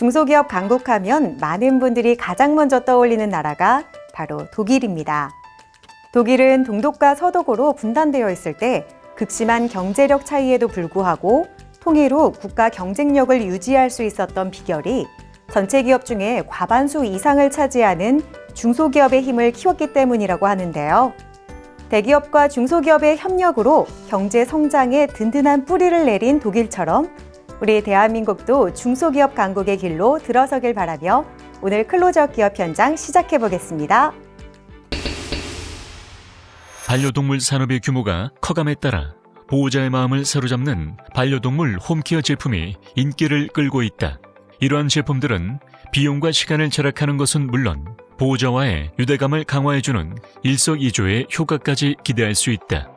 중소기업 강국하면 많은 분들이 가장 먼저 떠올리는 나라가 바로 독일입니다. 독일은 동독과 서독으로 분단되어 있을 때 극심한 경제력 차이에도 불구하고 통일 후 국가 경쟁력을 유지할 수 있었던 비결이 전체 기업 중에 과반수 이상을 차지하는 중소기업의 힘을 키웠기 때문이라고 하는데요. 대기업과 중소기업의 협력으로 경제 성장에 든든한 뿌리를 내린 독일처럼 우리 대한민국도 중소기업 강국의 길로 들어서길 바라며 오늘 클로즈업 기업 현장 시작해 보겠습니다. 반려동물 산업의 규모가 커감에 따라 보호자의 마음을 사로잡는 반려동물 홈케어 제품이 인기를 끌고 있다. 이러한 제품들은 비용과 시간을 절약하는 것은 물론 보호자와의 유대감을 강화해주는 일석이조의 효과까지 기대할 수 있다.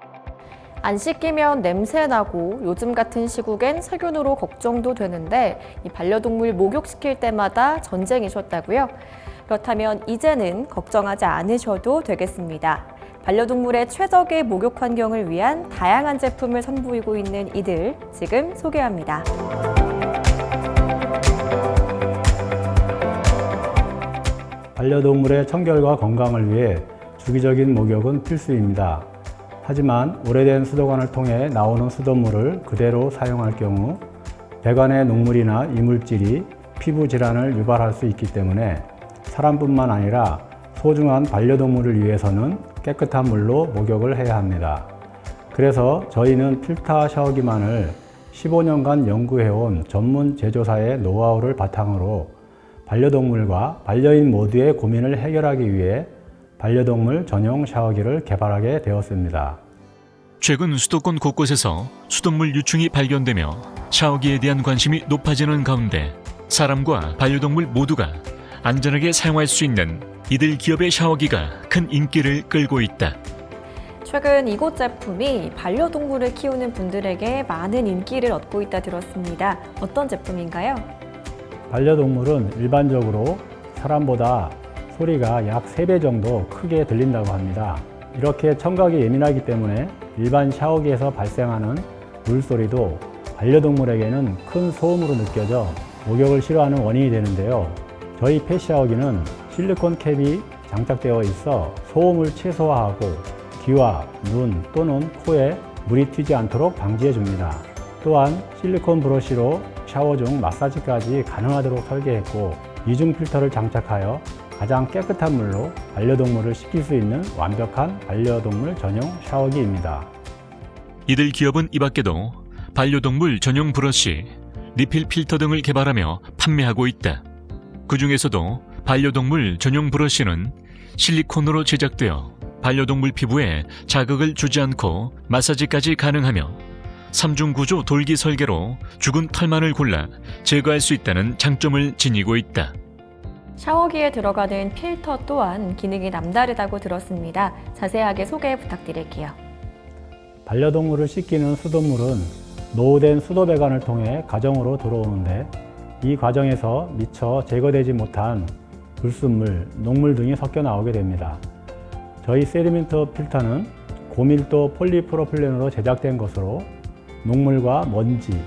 안 씻기면 냄새 나고 요즘 같은 시국엔 세균으로 걱정도 되는데 이 반려동물 목욕시킬 때마다 전쟁이셨다고요? 그렇다면 이제는 걱정하지 않으셔도 되겠습니다. 반려동물의 최적의 목욕 환경을 위한 다양한 제품을 선보이고 있는 이들 지금 소개합니다. 반려동물의 청결과 건강을 위해 주기적인 목욕은 필수입니다. 하지만 오래된 수도관을 통해 나오는 수돗물을 그대로 사용할 경우 배관의 녹물이나 이물질이 피부 질환을 유발할 수 있기 때문에 사람뿐만 아니라 소중한 반려동물을 위해서는 깨끗한 물로 목욕을 해야 합니다. 그래서 저희는 필터 샤워기만을 15년간 연구해온 전문 제조사의 노하우를 바탕으로 반려동물과 반려인 모두의 고민을 해결하기 위해 반려동물 전용 샤워기를 개발하게 되었습니다. 최근 수도권 곳곳에서 수돗물 유충이 발견되며 샤워기에 대한 관심이 높아지는 가운데 사람과 반려동물 모두가 안전하게 사용할 수 있는 이들 기업의 샤워기가 큰 인기를 끌고 있다. 최근 이곳 제품이 반려동물을 키우는 분들에게 많은 인기를 얻고 있다 들었습니다. 어떤 제품인가요? 반려동물은 일반적으로 사람보다 소리가 약 3배 정도 크게 들린다고 합니다. 이렇게 청각이 예민하기 때문에 일반 샤워기에서 발생하는 물소리도 반려동물에게는 큰 소음으로 느껴져 목욕을 싫어하는 원인이 되는데요. 저희 펫 샤워기는 실리콘 캡이 장착되어 있어 소음을 최소화하고 귀와 눈 또는 코에 물이 튀지 않도록 방지해 줍니다. 또한 실리콘 브러쉬로 샤워 중 마사지까지 가능하도록 설계했고 이중 필터를 장착하여 가장 깨끗한 물로 반려동물을 씻길 수 있는 완벽한 반려동물 전용 샤워기입니다. 이들 기업은 이 밖에도 반려동물 전용 브러쉬, 리필 필터 등을 개발하며 판매하고 있다. 그 중에서도 반려동물 전용 브러쉬는 실리콘으로 제작되어 반려동물 피부에 자극을 주지 않고 마사지까지 가능하며 3중 구조 돌기 설계로 죽은 털만을 골라 제거할 수 있다는 장점을 지니고 있다. 샤워기에 들어가는 필터 또한 기능이 남다르다고 들었습니다. 자세하게 소개 부탁드릴게요. 반려동물을 씻기는 수돗물은 노후된 수도배관을 통해 가정으로 들어오는데 이 과정에서 미처 제거되지 못한 불순물, 녹물 등이 섞여 나오게 됩니다. 저희 세디멘트 필터는 고밀도 폴리프로필렌으로 제작된 것으로 녹물과 먼지,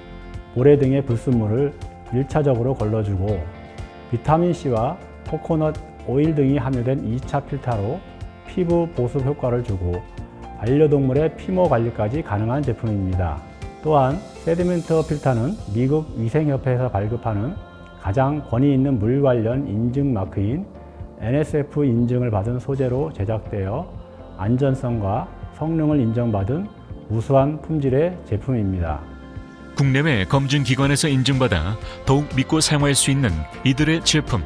모래 등의 불순물을 1차적으로 걸러주고 비타민C와 코코넛 오일 등이 함유된 2차 필터로 피부 보습 효과를 주고 반려동물의 피모 관리까지 가능한 제품입니다. 또한 세디멘트 필터는 미국 위생협회에서 발급하는 가장 권위 있는 물 관련 인증 마크인 NSF 인증을 받은 소재로 제작되어 안전성과 성능을 인정받은 우수한 품질의 제품입니다. 국내외 검증기관에서 인증받아 더욱 믿고 사용할 수 있는 이들의 제품.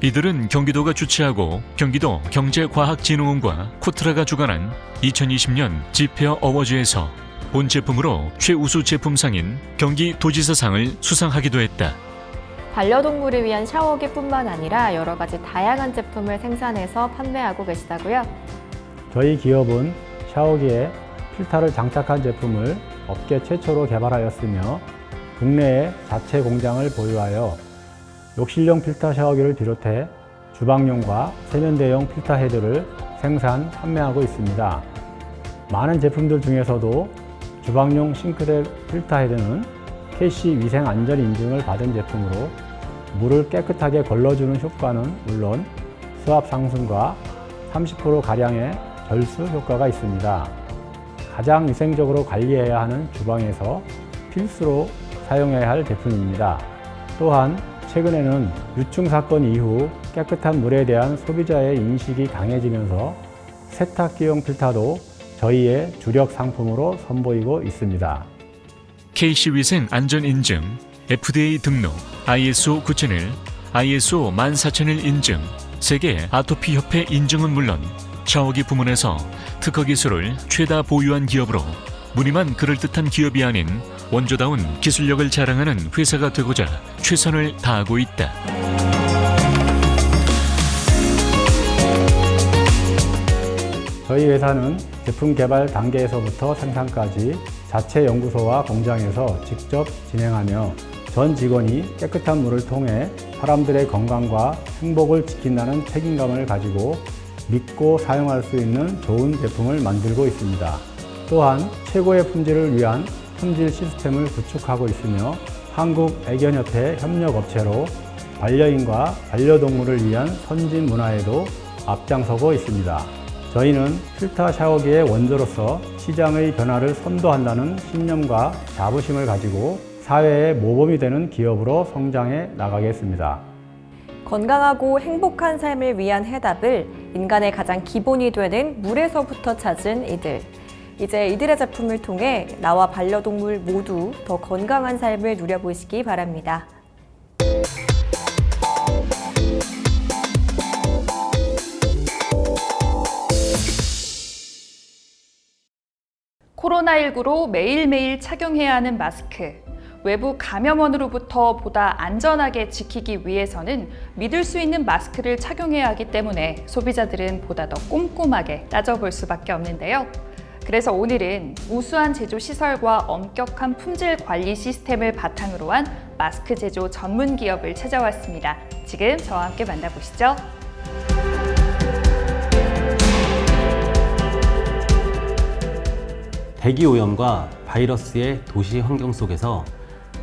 이들은 경기도가 주최하고 경기도 경제과학진흥원과 코트라가 주관한 2020년 지페어 어워즈에서 본 제품으로 최우수 제품상인 경기도지사상을 수상하기도 했다. 반려동물을 위한 샤워기뿐만 아니라 여러 가지 다양한 제품을 생산해서 판매하고 계시다고요? 저희 기업은 샤워기에 필터를 장착한 제품을 업계 최초로 개발하였으며 국내에 자체 공장을 보유하여 욕실용 필터 샤워기를 비롯해 주방용과 세면대용 필터 헤드를 생산, 판매하고 있습니다. 많은 제품들 중에서도 주방용 싱크대 필터 헤드는 KC 위생 안전 인증을 받은 제품으로 물을 깨끗하게 걸러주는 효과는 물론 수압 상승과 30%가량의 절수 효과가 있습니다. 가장 위생적으로 관리해야 하는 주방에서 필수로 사용해야 할 제품입니다. 또한 최근에는 유충 사건 이후 깨끗한 물에 대한 소비자의 인식이 강해지면서 세탁기용 필터도 저희의 주력 상품으로 선보이고 있습니다. KC위생 안전인증, FDA 등록, ISO 9001, ISO 14001 인증, 세계 아토피협회 인증은 물론 샤워기 부문에서 특허 기술을 최다 보유한 기업으로 무늬만 그럴듯한 기업이 아닌 원조다운 기술력을 자랑하는 회사가 되고자 최선을 다하고 있다. 저희 회사는 제품 개발 단계에서부터 생산까지 자체 연구소와 공장에서 직접 진행하며 전 직원이 깨끗한 물을 통해 사람들의 건강과 행복을 지킨다는 책임감을 가지고 믿고 사용할 수 있는 좋은 제품을 만들고 있습니다. 또한 최고의 품질을 위한 품질 시스템을 구축하고 있으며 한국애견협회 협력업체로 반려인과 반려동물을 위한 선진 문화에도 앞장서고 있습니다. 저희는 필터 샤워기의 원조로서 시장의 변화를 선도한다는 신념과 자부심을 가지고 사회의 모범이 되는 기업으로 성장해 나가겠습니다. 건강하고 행복한 삶을 위한 해답을 인간의 가장 기본이 되는 물에서부터 찾은 이들. 이제 이들의 제품을 통해 나와 반려동물 모두 더 건강한 삶을 누려보시기 바랍니다. 코로나19로 매일매일 착용해야 하는 마스크. 외부 감염원으로부터 보다 안전하게 지키기 위해서는 믿을 수 있는 마스크를 착용해야 하기 때문에 소비자들은 보다 더 꼼꼼하게 따져볼 수밖에 없는데요. 그래서 오늘은 우수한 제조 시설과 엄격한 품질 관리 시스템을 바탕으로 한 마스크 제조 전문 기업을 찾아왔습니다. 지금 저와 함께 만나보시죠. 대기오염과 바이러스의 도시 환경 속에서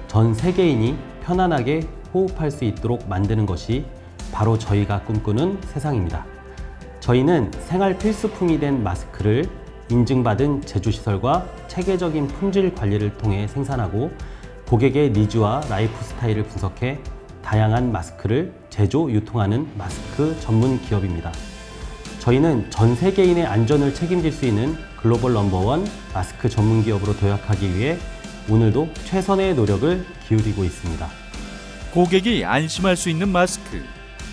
전 세계인이 편안하게 호흡할 수 있도록 만드는 것이 바로 저희가 꿈꾸는 세상입니다. 저희는 생활 필수품이 된 마스크를 인증받은 제조시설과 체계적인 품질 관리를 통해 생산하고 고객의 니즈와 라이프 스타일을 분석해 다양한 마스크를 제조, 유통하는 마스크 전문 기업입니다. 저희는 전 세계인의 안전을 책임질 수 있는 글로벌 넘버원 마스크 전문 기업으로 도약하기 위해 오늘도 최선의 노력을 기울이고 있습니다. 고객이 안심할 수 있는 마스크,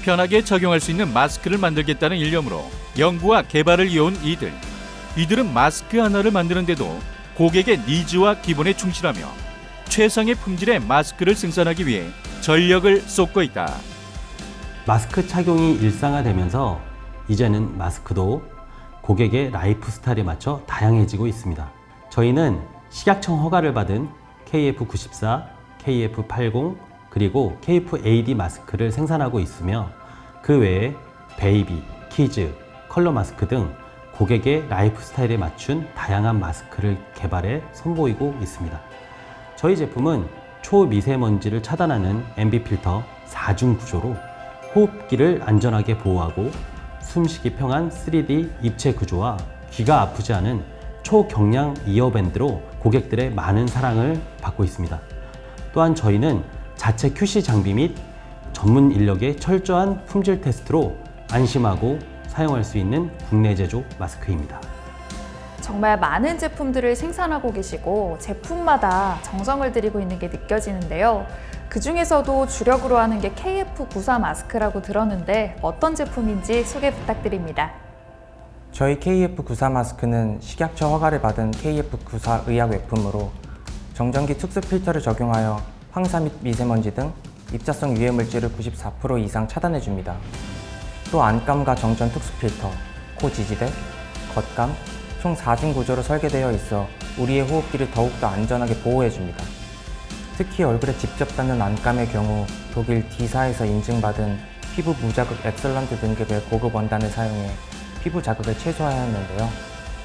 편하게 적용할 수 있는 마스크를 만들겠다는 일념으로 연구와 개발을 이어온 이들은 마스크 하나를 만드는데도 고객의 니즈와 기본에 충실하며 최상의 품질의 마스크를 생산하기 위해 전력을 쏟고 있다. 마스크 착용이 일상화되면서 이제는 마스크도 고객의 라이프 스타일에 맞춰 다양해지고 있습니다. 저희는 식약청 허가를 받은 KF94, KF80, 그리고 KF-AD 마스크를 생산하고 있으며 그 외에 베이비, 키즈, 컬러 마스크 등 고객의 라이프 스타일에 맞춘 다양한 마스크를 개발해 선보이고 있습니다. 저희 제품은 초미세먼지를 차단하는 MB 필터 4중 구조로 호흡기를 안전하게 보호하고 숨쉬기 편한 3D 입체 구조와 귀가 아프지 않은 초경량 이어밴드로 고객들의 많은 사랑을 받고 있습니다. 또한 저희는 자체 QC 장비 및 전문 인력의 철저한 품질 테스트로 안심하고 사용할 수 있는 국내 제조 마스크입니다. 정말 많은 제품들을 생산하고 계시고 제품마다 정성을 들이고 있는 게 느껴지는데요. 그 중에서도 주력으로 하는 게 KF94 마스크라고 들었는데 어떤 제품인지 소개 부탁드립니다. 저희 KF94 마스크는 식약처 허가를 받은 KF94 의약 외품으로 정전기 특수 필터를 적용하여 황사 및 미세먼지 등 입자성 유해 물질을 94% 이상 차단해줍니다. 또 안감과 정전 특수 필터, 코 지지대, 겉감, 총 4중 구조로 설계되어 있어 우리의 호흡기를 더욱더 안전하게 보호해줍니다. 특히 얼굴에 직접 닿는 안감의 경우 독일 D사에서 인증받은 피부 무자극 엑설런트 등급의 고급 원단을 사용해 피부 자극을 최소화하였는데요.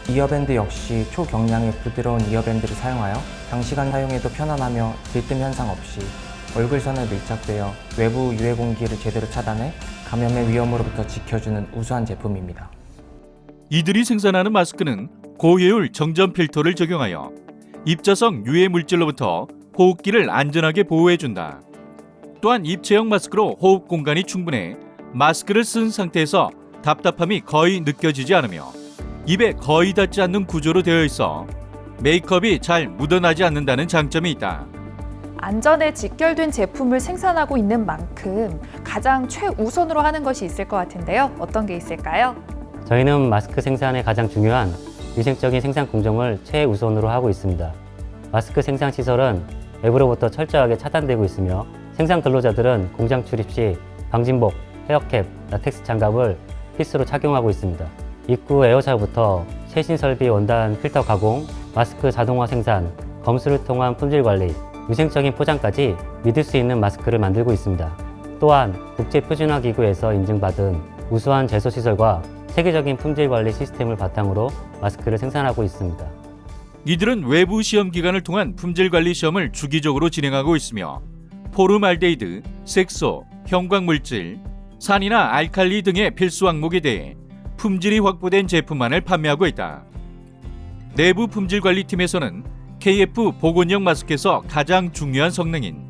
이어밴드 역시 초경량의 부드러운 이어밴드를 사용하여 장시간 사용해도 편안하며 들뜸 현상 없이 얼굴선을 밀착되어 외부 유해 공기를 제대로 차단해 감염의 위험으로부터 지켜주는 우수한 제품입니다. 이들이 생산하는 마스크는 고효율 정전 필터를 적용하여 입자성 유해 물질로부터 호흡기를 안전하게 보호해준다. 또한 입체형 마스크로 호흡 공간이 충분해 마스크를 쓴 상태에서 답답함이 거의 느껴지지 않으며 입에 거의 닿지 않는 구조로 되어 있어 메이크업이 잘 묻어나지 않는다는 장점이 있다. 안전에 직결된 제품을 생산하고 있는 만큼 가장 최우선으로 하는 것이 있을 것 같은데요. 어떤 게 있을까요? 저희는 마스크 생산에 가장 중요한 위생적인 생산 공정을 최우선으로 하고 있습니다. 마스크 생산 시설은 외부로부터 철저하게 차단되고 있으며 생산 근로자들은 공장 출입 시 방진복, 헤어캡, 라텍스 장갑을 필수로 착용하고 있습니다. 입구 에어샷부터 최신 설비 원단 필터 가공, 마스크 자동화 생산, 검수를 통한 품질 관리, 위생적인 포장까지 믿을 수 있는 마스크를 만들고 있습니다. 또한 국제표준화기구에서 인증받은 우수한 제소시설과 세계적인 품질 관리 시스템을 바탕으로 마스크를 생산하고 있습니다. 이들은 외부 시험 기관을 통한 품질 관리 시험을 주기적으로 진행하고 있으며 포름알데히드, 색소, 형광물질, 산이나 알칼리 등의 필수 항목에 대해 품질이 확보된 제품만을 판매하고 있다. 내부 품질 관리팀에서는 KF 복원형 마스크에서 가장 중요한 성능인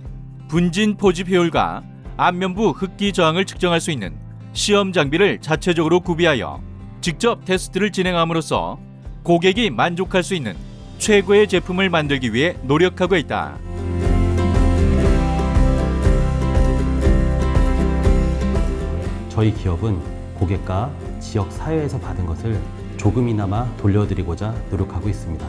분진 포집 효율과 안면부 흡기 저항을 측정할 수 있는 시험 장비를 자체적으로 구비하여 직접 테스트를 진행함으로써 고객이 만족할 수 있는 최고의 제품을 만들기 위해 노력하고 있다. 저희 기업은 고객과 지역 사회에서 받은 것을 조금이나마 돌려드리고자 노력하고 있습니다.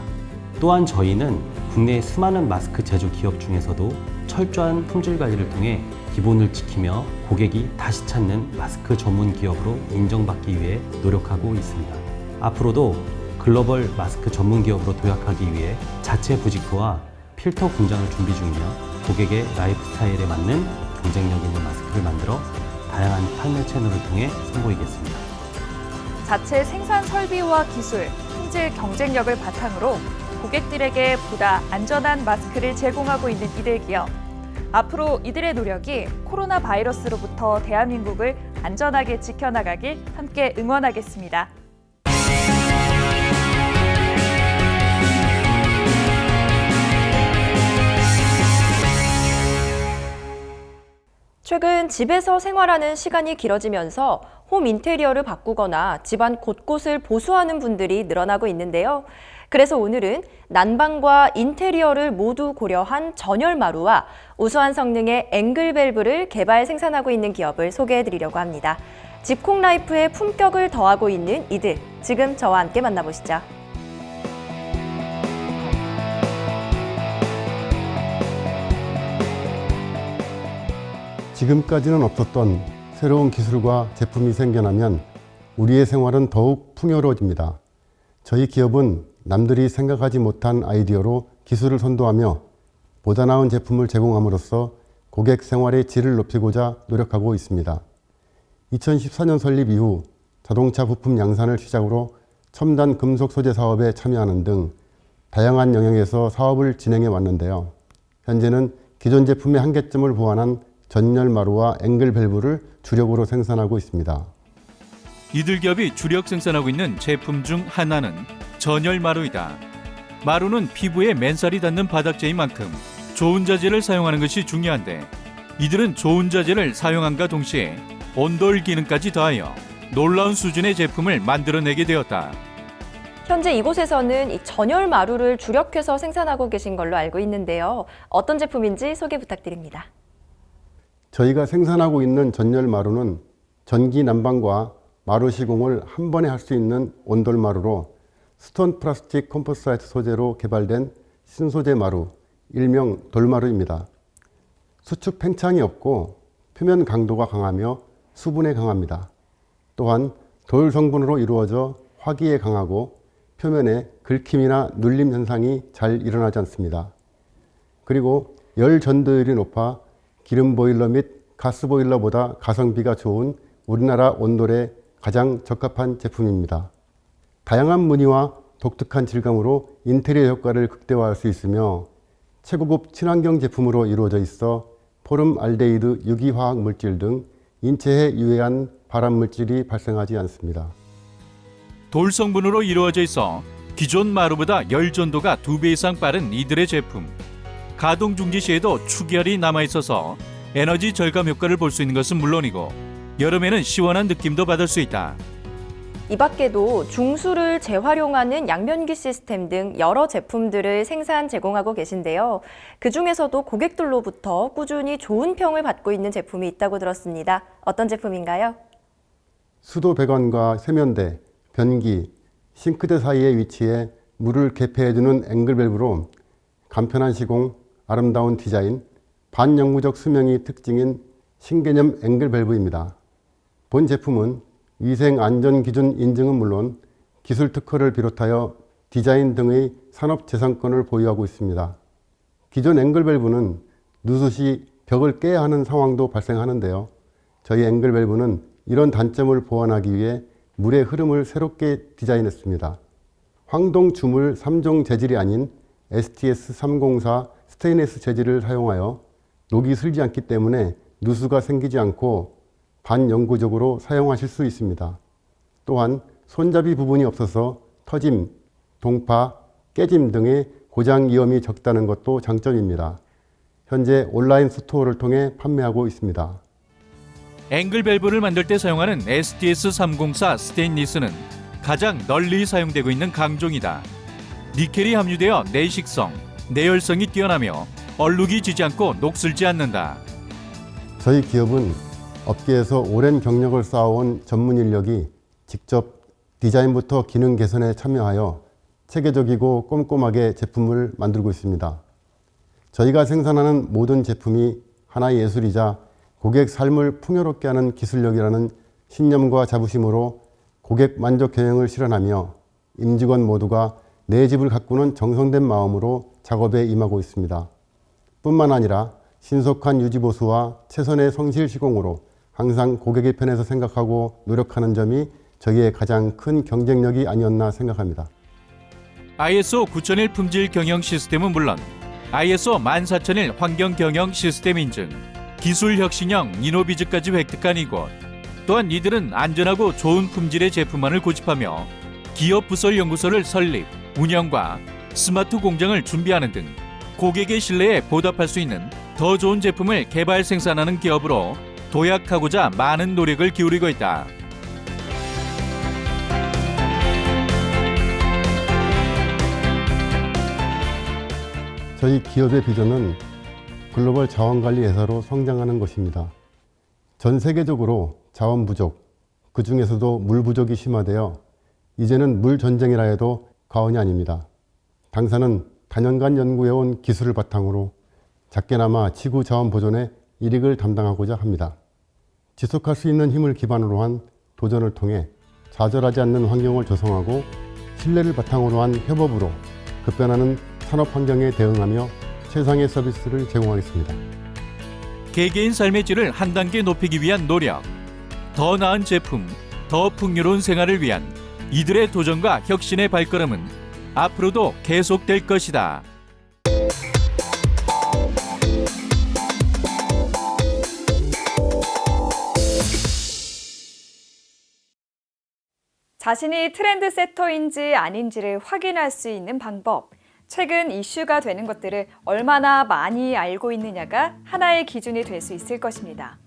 또한 저희는 국내 수많은 마스크 제조 기업 중에서도 철저한 품질 관리를 통해 기본을 지키며 고객이 다시 찾는 마스크 전문 기업으로 인정받기 위해 노력하고 있습니다. 앞으로도 글로벌 마스크 전문 기업으로 도약하기 위해 자체 부직포와 필터 공장을 준비 중이며 고객의 라이프 스타일에 맞는 경쟁력 있는 마스크를 만들어 다양한 판매 채널을 통해 선보이겠습니다. 자체 생산 설비와 기술, 품질 경쟁력을 바탕으로 고객들에게 보다 안전한 마스크를 제공하고 있는 이들 기업. 앞으로 이들의 노력이 코로나 바이러스로부터 대한민국을 안전하게 지켜나가길 함께 응원하겠습니다. 최근 집에서 생활하는 시간이 길어지면서 홈 인테리어를 바꾸거나 집안 곳곳을 보수하는 분들이 늘어나고 있는데요. 그래서 오늘은 난방과 인테리어를 모두 고려한 전열 마루와 우수한 성능의 앵글 밸브를 개발 생산하고 있는 기업을 소개해드리려고 합니다. 집콕라이프의 품격을 더하고 있는 이들, 지금 저와 함께 만나보시죠. 지금까지는 없었던 새로운 기술과 제품이 생겨나면 우리의 생활은 더욱 풍요로워집니다. 저희 기업은 남들이 생각하지 못한 아이디어로 기술을 선도하며 보다 나은 제품을 제공함으로써 고객 생활의 질을 높이고자 노력하고 있습니다. 2014년 설립 이후 자동차 부품 양산을 시작으로 첨단 금속 소재 사업에 참여하는 등 다양한 영역에서 사업을 진행해 왔는데요. 현재는 기존 제품의 한계점을 보완한 전열 마루와 앵글 밸브를 주력으로 생산하고 있습니다. 이들 기업이 주력 생산하고 있는 제품 중 하나는 전열 마루이다. 마루는 피부에 맨살이 닿는 바닥재인 만큼 좋은 자재를 사용하는 것이 중요한데 이들은 좋은 자재를 사용함과 동시에 온돌 기능까지 더하여 놀라운 수준의 제품을 만들어내게 되었다. 현재 이곳에서는 이 전열 마루를 주력해서 생산하고 계신 걸로 알고 있는데요. 어떤 제품인지 소개 부탁드립니다. 저희가 생산하고 있는 전열 마루는 전기 난방과 마루 시공을 한 번에 할 수 있는 온돌 마루로 스톤 플라스틱 컴포사이트 소재로 개발된 신소재 마루, 일명 돌마루입니다. 수축 팽창이 없고 표면 강도가 강하며 수분에 강합니다. 또한 돌 성분으로 이루어져 화기에 강하고 표면에 긁힘이나 눌림 현상이 잘 일어나지 않습니다. 그리고 열 전도율이 높아 기름 보일러 및 가스 보일러보다 가성비가 좋은 우리나라 온돌에 가장 적합한 제품입니다. 다양한 무늬와 독특한 질감으로 인테리어 효과를 극대화할 수 있으며 최고급 친환경 제품으로 이루어져 있어 포름알데히드 유기화학 물질 등 인체에 유해한 발암물질이 발생하지 않습니다. 돌 성분으로 이루어져 있어 기존 마루보다 열 전도가 2배 이상 빠른 이들의 제품. 가동 중지 시에도 축열이 남아있어서 에너지 절감 효과를 볼 수 있는 것은 물론이고 여름에는 시원한 느낌도 받을 수 있다. 이 밖에도 중수를 재활용하는 양변기 시스템 등 여러 제품들을 생산 제공하고 계신데요. 그중에서도 고객들로부터 꾸준히 좋은 평을 받고 있는 제품이 있다고 들었습니다. 어떤 제품인가요? 수도 배관과 세면대, 변기, 싱크대 사이에 위치해 물을 개폐해주는 앵글밸브로 간편한 시공, 아름다운 디자인, 반영구적 수명이 특징인 신개념 앵글밸브입니다. 본 제품은 위생 안전 기준 인증은 물론 기술 특허를 비롯하여 디자인 등의 산업 재산권을 보유하고 있습니다. 기존 앵글밸브는 누수 시 벽을 깨야 하는 상황도 발생하는데요. 저희 앵글밸브는 이런 단점을 보완하기 위해 물의 흐름을 새롭게 디자인했습니다. 황동 주물 3종 재질이 아닌 STS304 스테인리스 재질을 사용하여 녹이 슬지 않기 때문에 누수가 생기지 않고 반영구적으로 사용하실 수 있습니다. 또한 손잡이 부분이 없어서 터짐, 동파, 깨짐 등의 고장 위험이 적다는 것도 장점입니다. 현재 온라인 스토어를 통해 판매하고 있습니다. 앵글밸브를 만들 때 사용하는 STS304 스테인리스는 가장 널리 사용되고 있는 강종이다. 니켈이 함유되어 내식성, 내열성이 뛰어나며 얼룩이 지지 않고 녹슬지 않는다. 저희 기업은 업계에서 오랜 경력을 쌓아온 전문 인력이 직접 디자인부터 기능 개선에 참여하여 체계적이고 꼼꼼하게 제품을 만들고 있습니다. 저희가 생산하는 모든 제품이 하나의 예술이자 고객 삶을 풍요롭게 하는 기술력이라는 신념과 자부심으로 고객 만족 경영을 실현하며 임직원 모두가 내 집을 가꾸는 정성된 마음으로 작업에 임하고 있습니다. 뿐만 아니라 신속한 유지보수와 최선의 성실 시공으로 항상 고객의 편에서 생각하고 노력하는 점이 저희의 가장 큰 경쟁력이 아니었나 생각합니다. ISO 9001 품질 경영 시스템은 물론 ISO 14001 환경 경영 시스템 인증, 기술 혁신형 이노비즈까지 획득한 이곳. 또한 이들은 안전하고 좋은 품질의 제품만을 고집하며 기업 부설 연구소를 설립, 운영과 스마트 공장을 준비하는 등 고객의 신뢰에 보답할 수 있는 더 좋은 제품을 개발 생산하는 기업으로 도약하고자 많은 노력을 기울이고 있다. 저희 기업의 비전은 글로벌 자원관리 회사로 성장하는 것입니다. 전 세계적으로 자원 부족, 그 중에서도 물 부족이 심화되어 이제는 물 전쟁이라 해도 과언이 아닙니다. 당사는 다년간 연구해온 기술을 바탕으로 작게나마 지구 자원 보존에 일익을 담당하고자 합니다. 지속할 수 있는 힘을 기반으로 한 도전을 통해 좌절하지 않는 환경을 조성하고 신뢰를 바탕으로 한 협업으로 급변하는 산업 환경에 대응하며 최상의 서비스를 제공하겠습니다. 개개인 삶의 질을 한 단계 높이기 위한 노력, 더 나은 제품, 더 풍요로운 생활을 위한 이들의 도전과 혁신의 발걸음은 앞으로도 계속될 것이다. 자신이 트렌드 세터인지 아닌지를 확인할 수 있는 방법. 최근 이슈가 되는 것들을 얼마나 많이 알고 있느냐가 하나의 기준이 될 수 있을 것입니다.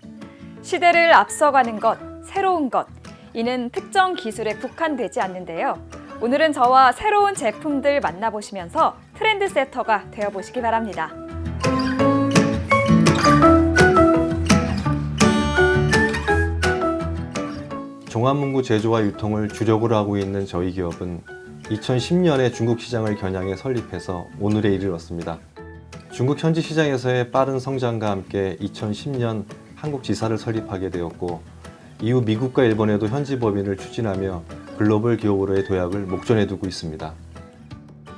시대를 앞서가는 것, 새로운 것, 이는 특정 기술에 국한되지 않는데요. 오늘은 저와 새로운 제품들 만나보시면서 트렌드 세터가 되어보시기 바랍니다. 종합문구 제조와 유통을 주력으로 하고 있는 저희 기업은 2010년에 중국 시장을 겨냥해 설립해서 오늘에 이르렀습니다. 중국 현지 시장에서의 빠른 성장과 함께 2010년 한국 지사를 설립하게 되었고 이후 미국과 일본에도 현지 법인을 추진하며 글로벌 기업으로의 도약을 목전에 두고 있습니다.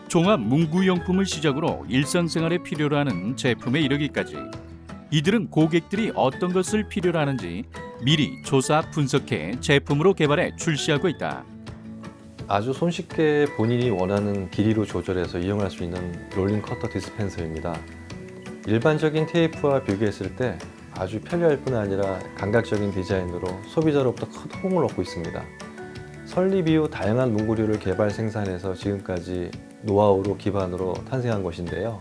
종합 문구용품을 시작으로 일상생활에 필요로 하는 제품에 이르기까지 이들은 고객들이 어떤 것을 필요로 하는지 미리 조사 분석해 제품으로 개발해 출시하고 있다. 아주 손쉽게 본인이 원하는 길이로 조절해서 이용할 수 있는 롤링 커터 디스펜서입니다. 일반적인 테이프와 비교했을 때 아주 편리할 뿐 아니라 감각적인 디자인으로 소비자로부터 큰 호응을 얻고 있습니다. 설립 이후 다양한 문구류를 개발 생산해서 지금까지 노하우로 기반으로 탄생한 것인데요.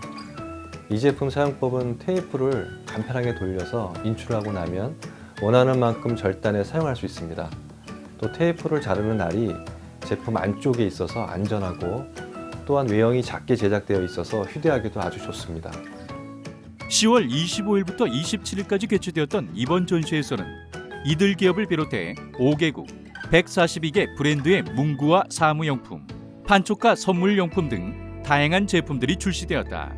이 제품 사용법은 테이프를 간편하게 돌려서 인출하고 나면 원하는 만큼 절단해 사용할 수 있습니다. 또 테이프를 자르는 날이 제품 안쪽에 있어서 안전하고 또한 외형이 작게 제작되어 있어서 휴대하기도 아주 좋습니다. 10월 25일부터 27일까지 개최되었던 이번 전시회에서는 이들 기업을 비롯해 5개국 142개 브랜드의 문구와 사무용품, 판촉과 선물용품 등 다양한 제품들이 출시되었다.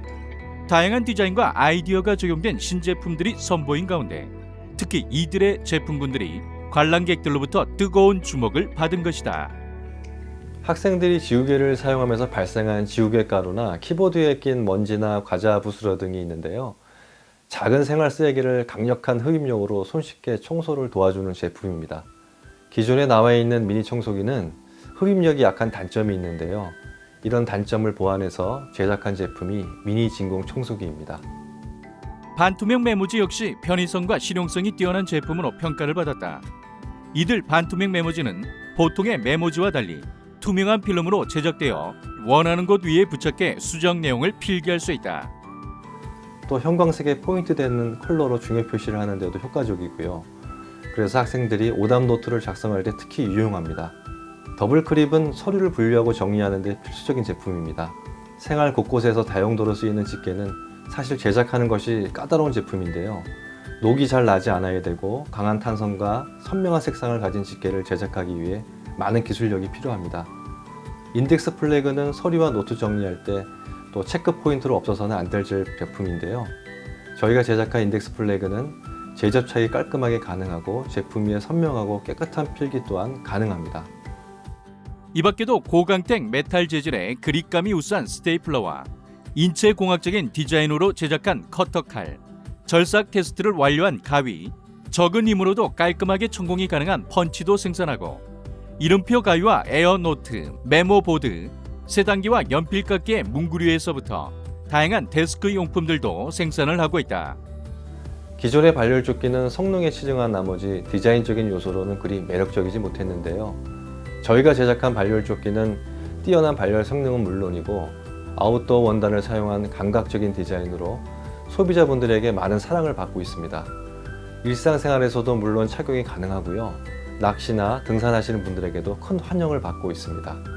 다양한 디자인과 아이디어가 적용된 신제품들이 선보인 가운데 특히 이들의 제품군들이 관람객들로부터 뜨거운 주목을 받은 것이다. 학생들이 지우개를 사용하면서 발생한 지우개 가루나 키보드에 낀 먼지나 과자 부스러 등이 있는데요. 작은 생활 쓰레기를 강력한 흡입력으로 손쉽게 청소를 도와주는 제품입니다. 기존에 나와 있는 미니 청소기는 흡입력이 약한 단점이 있는데요. 이런 단점을 보완해서 제작한 제품이 미니 진공 청소기입니다. 반투명 메모지 역시 편의성과 실용성이 뛰어난 제품으로 평가를 받았다. 이들 반투명 메모지는 보통의 메모지와 달리 투명한 필름으로 제작되어 원하는 곳 위에 부착해 수정 내용을 필기할 수 있다. 또 형광색에 포인트 되는 컬러로 중요 표시를 하는 데도 효과적이고요. 그래서 학생들이 오답 노트를 작성할 때 특히 유용합니다. 더블 클립은 서류를 분류하고 정리하는 데 필수적인 제품입니다. 생활 곳곳에서 다용도로 쓰이는 집게는 사실 제작하는 것이 까다로운 제품인데요. 녹이 잘 나지 않아야 되고 강한 탄성과 선명한 색상을 가진 집게를 제작하기 위해 많은 기술력이 필요합니다. 인덱스 플래그는 서류와 노트 정리할 때 또 체크 포인트로 없어서는 안 될 제품인데요. 저희가 제작한 인덱스 플래그는 제접착이 깔끔하게 가능하고 제품 위에 선명하고 깨끗한 필기 또한 가능합니다. 이 밖에도 고강택 메탈 재질의 그립감이 우수한 스테이플러와 인체공학적인 디자인으로 제작한 커터칼, 절삭 테스트를 완료한 가위, 적은 힘으로도 깔끔하게 천공이 가능한 펀치도 생산하고 이름표 가위와 에어노트, 메모보드, 세단기와 연필깎이의 문구류에서부터 다양한 데스크 용품들도 생산을 하고 있다. 기존의 발열조끼는 성능에 치중한 나머지 디자인적인 요소로는 그리 매력적이지 못했는데요. 저희가 제작한 발열조끼는 뛰어난 발열 성능은 물론이고 아웃도어 원단을 사용한 감각적인 디자인으로 소비자분들에게 많은 사랑을 받고 있습니다. 일상생활에서도 물론 착용이 가능하고요. 낚시나 등산하시는 분들에게도 큰 환영을 받고 있습니다.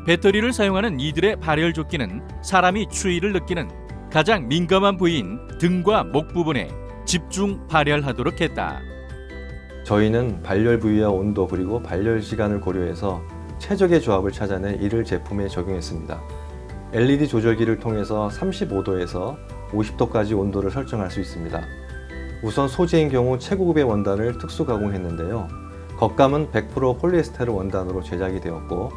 배터리를 사용하는 이들의 발열조끼는 사람이 추위를 느끼는 가장 민감한 부위인 등과 목 부분에 집중 발열하도록 했다. 저희는 발열 부위와 온도 그리고 발열 시간을 고려해서 최적의 조합을 찾아내 이를 제품에 적용했습니다. LED 조절기를 통해서 35도에서 50도까지 온도를 설정할 수 있습니다. 우선 소재인 경우 최고급의 원단을 특수 가공했는데요. 겉감은 100% 폴리에스테르 원단으로 제작이 되었고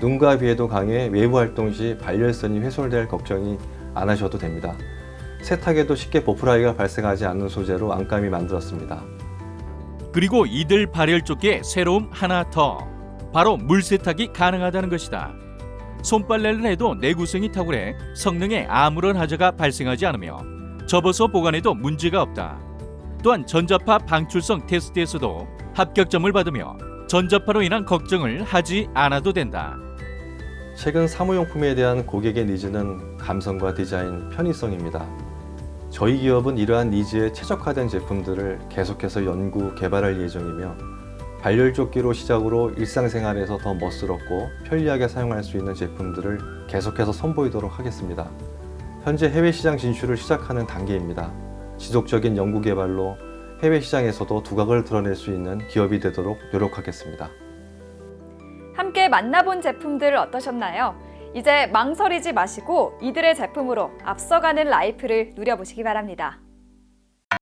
눈과 비에도 강해 외부 활동 시 발열선이 훼손될 걱정이 안 하셔도 됩니다. 세탁에도 쉽게 보풀하기가 발생하지 않는 소재로 안감이 만들었습니다. 그리고 이들 발열조끼의 새로움 하나 더, 바로 물세탁이 가능하다는 것이다. 손빨래를 해도 내구성이 탁월해 성능에 아무런 하자가 발생하지 않으며 접어서 보관해도 문제가 없다. 또한 전자파 방출성 테스트에서도 합격점을 받으며 전자파로 인한 걱정을 하지 않아도 된다. 최근 사무용품에 대한 고객의 니즈는 감성과 디자인, 편의성입니다. 저희 기업은 이러한 니즈에 최적화된 제품들을 계속해서 연구, 개발할 예정이며 발열조끼로 시작으로 일상생활에서 더 멋스럽고 편리하게 사용할 수 있는 제품들을 계속해서 선보이도록 하겠습니다. 현재 해외 시장 진출을 시작하는 단계입니다. 지속적인 연구 개발로 해외 시장에서도 두각을 드러낼 수 있는 기업이 되도록 노력하겠습니다. 함께 만나본 제품들 어떠셨나요? 이제 망설이지 마시고 이들의 제품으로 앞서가는 라이프를 누려보시기 바랍니다.